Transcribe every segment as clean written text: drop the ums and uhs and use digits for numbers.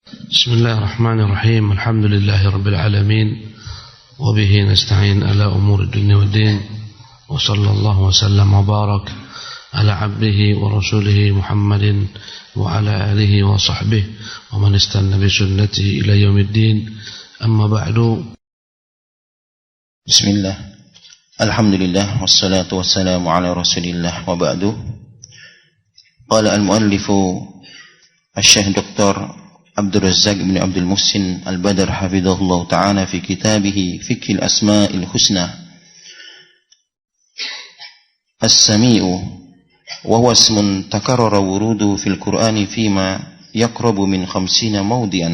بسم الله الرحمن الرحيم. الحمد لله رب العالمين وبه نستعين على أمور الدنيا والدين وصلى الله وسلم وبارك على عبده ورسوله محمد وعلى آله وصحبه ومن استنى بسنته إلى يوم الدين. أما بعد. بسم الله الحمد لله والصلاة والسلام على رسول الله وبعد. قال المؤلف الشيخ دكتور عبد الرزاق بن عبد المحسن البدر حفظه الله تعالى في كتابه فقه الأسماء الحسنى: السميع وهو اسم تكرر وروده في القرآن فيما يقرب من 50 موضعا.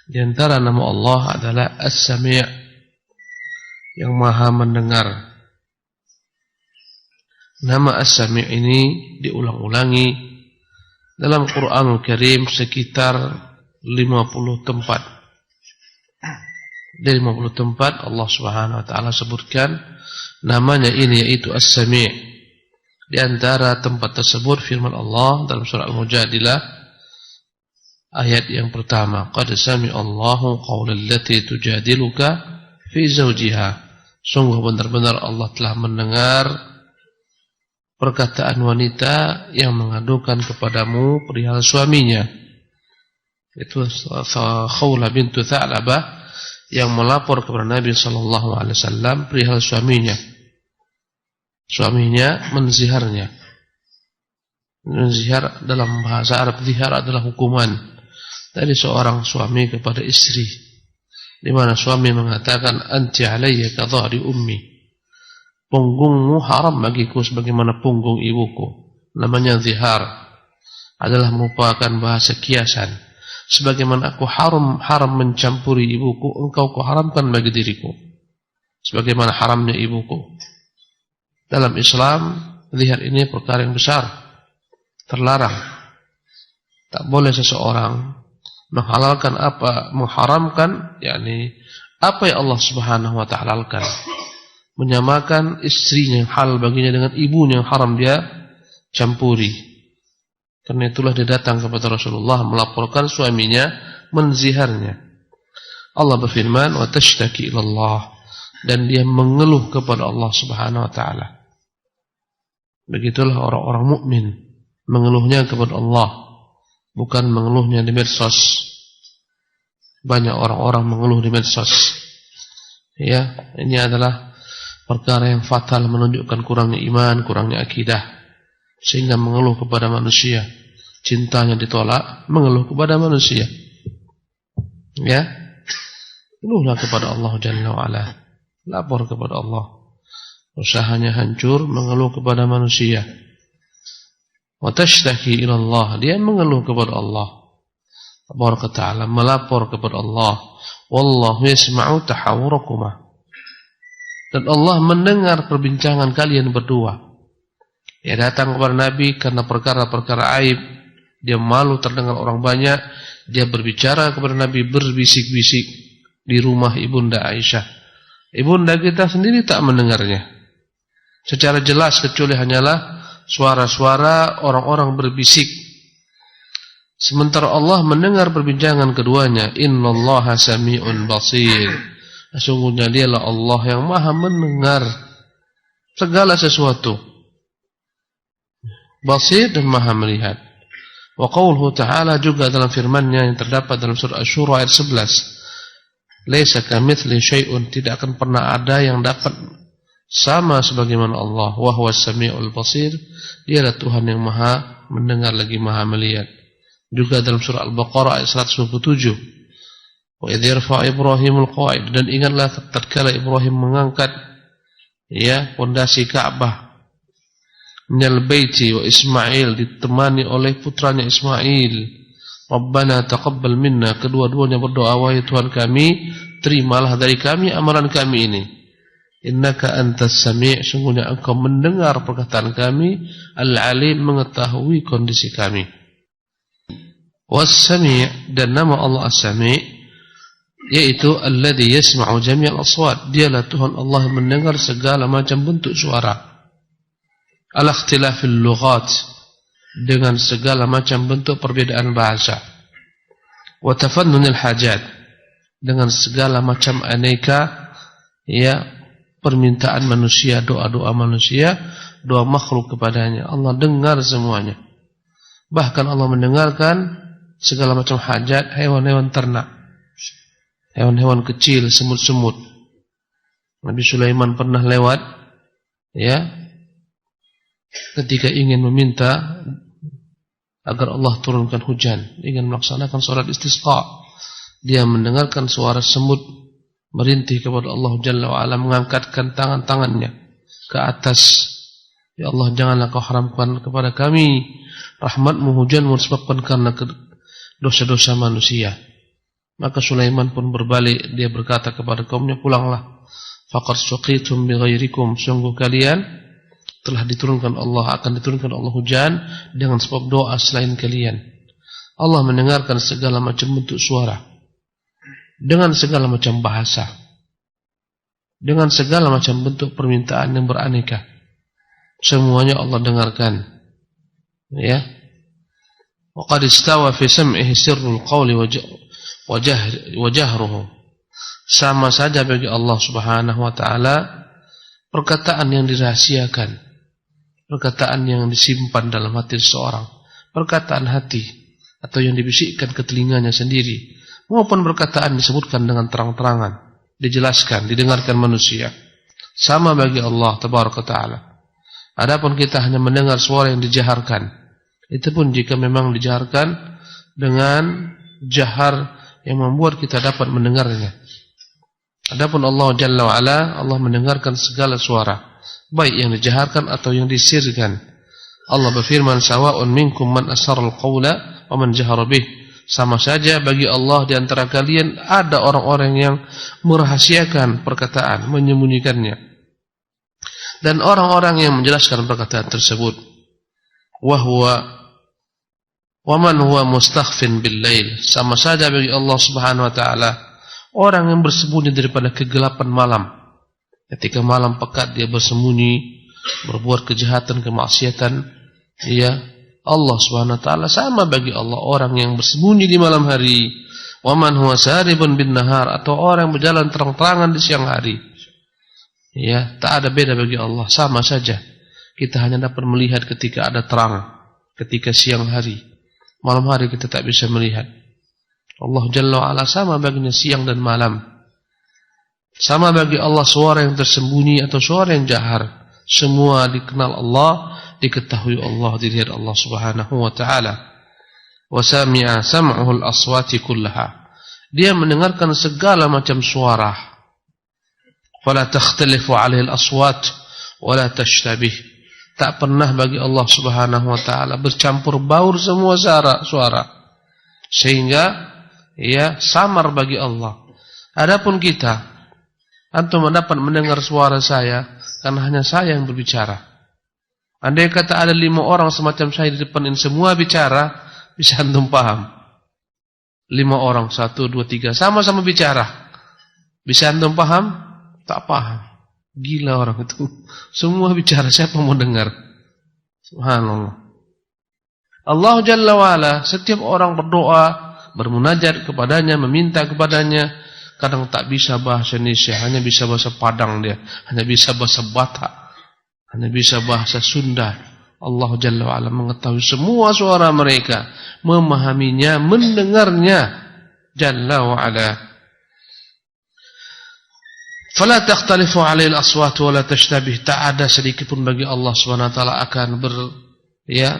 Di antara nama Allah adalah As-Sami', yang maha mendengar. Nama As-Sami' ini diulang-ulangi dalam Quranul Karim sekitar 50 tempat. Dari 50 tempat Allah Subhanahu wa taala sebutkan namanya ini, yaitu As-Sami'. Di antara tempat tersebut firman Allah dalam surah Al-Mujadilah ayat yang pertama, qad sami'allahu qaulal lati tujadiluka fi zawjiha. Sungguh benar-benar Allah telah mendengar perkataan wanita yang mengadukan kepadamu perihal suaminya. Itu Khawlah bintu Tha'labah yang melapor kepada Nabi sallallahu alaihi wasallam perihal suaminya. Suaminya menziharnya. Menzihar dalam bahasa Arab, zihar adalah hukuman dari seorang suami kepada istri, di mana suami mengatakan anti alayya ka dhahri ummi. Punggungmu haram bagiku sebagaimana punggung ibuku. Namanya zihar, adalah merupakan bahasa kiasan. Sebagaimana aku haram mencampuri ibuku, engkau kuharamkan bagi diriku sebagaimana haramnya ibuku. Dalam Islam, zihar ini perkara yang besar, terlarang. Tak boleh seseorang mengharamkan, yakni apa yang Allah Subhanahu wa taala halalkan, menyamakan istrinya yang halal baginya dengan ibunya yang haram dia campuri. Karena itulah dia datang kepada Rasulullah melaporkan suaminya menziharnya. Allah berfirman, wa tashtaki ilallah, dan dia mengeluh kepada Allah Subhanahu wa taala. Begitulah orang-orang mukmin, mengeluhnya kepada Allah, bukan mengeluhnya di medsos. Banyak orang-orang mengeluh di medsos. Ya, ini adalah perkara yang fatal, menunjukkan kurangnya iman, kurangnya akidah, sehingga mengeluh kepada manusia. Cintanya ditolak, mengeluh kepada manusia. Ya, keluhlah kepada Allah Jalla wa'ala, lapor kepada Allah. Usahanya hancur, mengeluh kepada manusia. Wa tashtaki ila Allah, dia mengeluh kepada Allah Tabaraka ta'ala, melapor kepada Allah. Wallahu yasma'u tahawurakuma, dan Allah mendengar perbincangan kalian berdua. Dia datang kepada Nabi karena perkara-perkara aib. Dia malu terdengar orang banyak. Dia berbicara kepada Nabi berbisik-bisik di rumah Ibunda Aisyah. Ibunda kita sendiri tak mendengarnya secara jelas, kecuali hanyalah suara-suara orang-orang berbisik. Sementara Allah mendengar perbincangan keduanya. Innallaha sami'un basir. Sesungguhnya dialah Allah yang maha mendengar segala sesuatu, basir dan maha melihat. Wa qauluhu ta'ala, juga dalam firman-Nya yang terdapat dalam surah Asy-Syura ayat 11, laisa kamitsli syai'un, tidak akan pernah ada yang dapat sama sebagaimana Allah. Wa huwas samiul basir, dialah Tuhan yang maha mendengar lagi maha melihat. Juga dalam surah Al-Baqarah ayat 127, wa idh yarfa Ibrahimul qawaid, dan ingatlah tatkala Ibrahim mengangkat pondasi Ka'bah, minal baiti wa Ismail, ditemani oleh putranya Ismail. Rabbana taqabbal minna, kedua-duanya berdoa, wahai Tuhan kami, terimalah dari kami amalan kami ini. Innaka antas sami', sungguhnya engkau mendengar perkataan kami, al-alim, mengetahui kondisi kami. Was-sami', dan nama Allah As-Sami', yaitu alladzi yasma'u jami'al aswat, dialah Tuhan Allah mendengar segala macam bentuk suara. Al-ikhtilafil lughat, dengan segala macam bentuk perbedaan bahasa. wa tafannunil hajat, dengan segala macam aneka ya permintaan manusia, doa-doa manusia, doa makhluk kepadanya. Allah dengar semuanya. Bahkan Allah mendengarkan segala macam hajat hewan-hewan ternak, hewan-hewan kecil, semut-semut. Nabi Sulaiman pernah lewat ya ketika ingin meminta agar Allah turunkan hujan, ingin melaksanakan salat istisqa. Dia mendengarkan suara semut merintih kepada Allah Jalla wa Ala, mengangkatkan tangan-tangannya ke atas. Ya Allah, janganlah kau haramkan kepada kami rahmatmu, hujanmu disebabkan karena dosa-dosa manusia. Maka Sulaiman pun berbalik, dia berkata kepada kaumnya, pulanglah. Faqad suqitum bighairikum, sungguh kalian telah diturunkan Allah, akan diturunkan Allah hujan dengan sebab doa selain kalian. Allah mendengarkan segala macam bentuk suara, dengan segala macam bahasa, dengan segala macam bentuk permintaan yang beraneka. Semuanya Allah dengarkan. Ya. Wa qad istawa fi sam'ihi sirrul qawli wa jahruhu. Sama saja bagi Allah Subhanahu wa taala perkataan yang dirahasiakan, perkataan yang disimpan dalam hati seseorang, perkataan hati atau yang dibisikkan ke telinganya sendiri, maupun perkataan disebutkan dengan terang-terangan, dijelaskan, didengarkan manusia. Sama bagi Allah Tabaraka Ta'ala. Adapun kita hanya mendengar suara yang dijaharkan, itu pun jika memang dijaharkan dengan jahar yang membuat kita dapat mendengarnya. Adapun Allah Jalla wa Ala, Allah mendengarkan segala suara, baik yang dijaharkan atau yang disirkan. Allah berfirman, sawa'un minkum man asarral qawla wa man jahara bih. Sama saja bagi Allah di antara kalian ada orang-orang yang merahasiakan perkataan, menyembunyikannya, dan orang-orang yang menjelaskan perkataan tersebut. Wa man huwa mustakhfin bil lail. Sama saja bagi Allah Subhanahu wa taala orang yang bersembunyi daripada kegelapan malam. Ketika malam pekat dia bersembunyi, berbuat kejahatan, kemaksiatan, ya Allah Subhanahu wa taala. Sama bagi Allah orang yang bersembunyi di malam hari. Wa man huwa saribun bin nahar, atau orang yang berjalan terang-terangan di siang hari. Ya, tak ada beda bagi Allah, sama saja. Kita hanya dapat melihat ketika ada terang, ketika siang hari. Malam hari kita tak bisa melihat. Allah Jalla wa Ala sama baginya siang dan malam. Sama bagi Allah suara yang tersembunyi atau suara yang jahar. Semua dikenal Allah, diketahui Allah, dilihat Allah Subhanahu wa taala. Wa sami'a sam'uhu al-aswati kullaha. Dia mendengarkan segala macam suara. Fala takhtalifu 'alaihi al-aswat wa la tashtabih. Tak pernah bagi Allah Subhanahu wa taala bercampur baur semua suara. Sehingga ya samar bagi Allah. Adapun kita, antum dapat mendengar suara saya karena hanya saya yang berbicara. Andai kata ada 5 orang semacam saya di depan ini semua bicara, bisa antum paham. 5 orang, 1, 2, 3 sama-sama bicara, bisa antum paham? Tak paham. Gila orang itu. Semua bicara, siapa mau dengar? Subhanallah. Allah Jalla wa Ala, setiap orang berdoa, bermunajat kepadanya, meminta kepadanya, kadang tak bisa bahasa Indonesia, hanya bisa bahasa Padang dia, hanya bisa bahasa Batak, hanya bisa bahasa Sunda. Allah Jalla wa Ala mengetahui semua suara mereka, memahaminya, mendengarnya. Jalla wa Ala. Fala takhtalifu 'alaihi al-aswat wa la tashtabih. Tak ada sedikit pun bagi Allah Subhanahu wa taala akan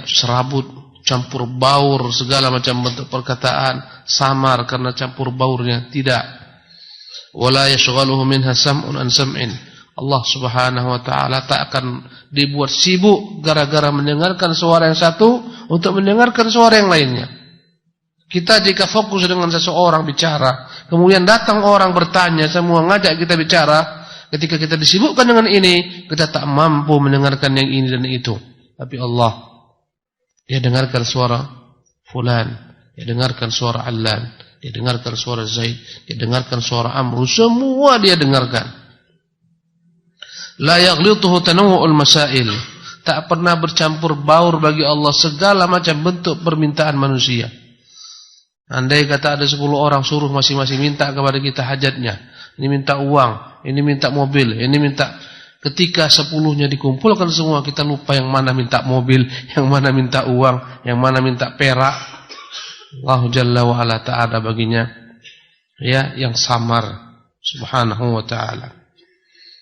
serabut, campur baur segala macam bentuk perkataan, samar karena campur baurnya, tidak. Wala yashghaluhu minha sam'un an sam'in. Allah Subhanahu wa taala tak akan dibuat sibuk gara-gara mendengarkan suara yang satu untuk mendengarkan suara yang lainnya. Kita jika fokus dengan seseorang bicara, kemudian datang orang bertanya, semua ngajak kita bicara, ketika kita disibukkan dengan ini, kita tak mampu mendengarkan yang ini dan itu. Tapi Allah, dia dengarkan suara fulan, dia dengarkan suara Allan, dia dengarkan suara Zaid, dia dengarkan suara Amru, semua dia dengarkan. La yaghlituhu tanawu'ul masail. Tak pernah bercampur baur bagi Allah segala macam bentuk permintaan manusia. Andai kata ada 10 orang, suruh masing-masing minta kepada kita hajatnya. Ini minta uang, ini minta mobil, ini minta. Ketika 10-nya dikumpulkan semua, kita lupa yang mana minta mobil, yang mana minta uang, yang mana minta perak. Allah Jalla wa Ala ta'ala baginya ya yang samar subhanahu wa ta'ala.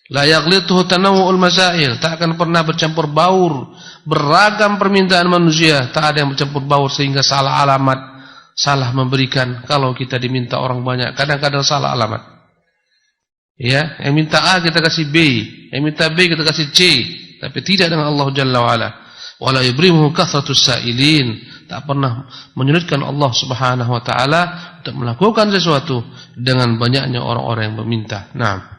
La yaghlituhu tanawu'ul masail, tak akan pernah bercampur baur beragam permintaan manusia, tak ada yang bercampur baur sehingga salah alamat, salah memberikan. Kalau kita diminta orang banyak, kadang-kadang salah alamat. Ya, yang minta A kita kasih B, yang minta B kita kasih C, tapi tidak dengan Allah Jalla wa Ala. Wala yubrimuhu kathratus sa'ilin, tak pernah menyulitkan Allah Subhanahu wa taala untuk melakukan sesuatu dengan banyaknya orang-orang yang meminta. Naam.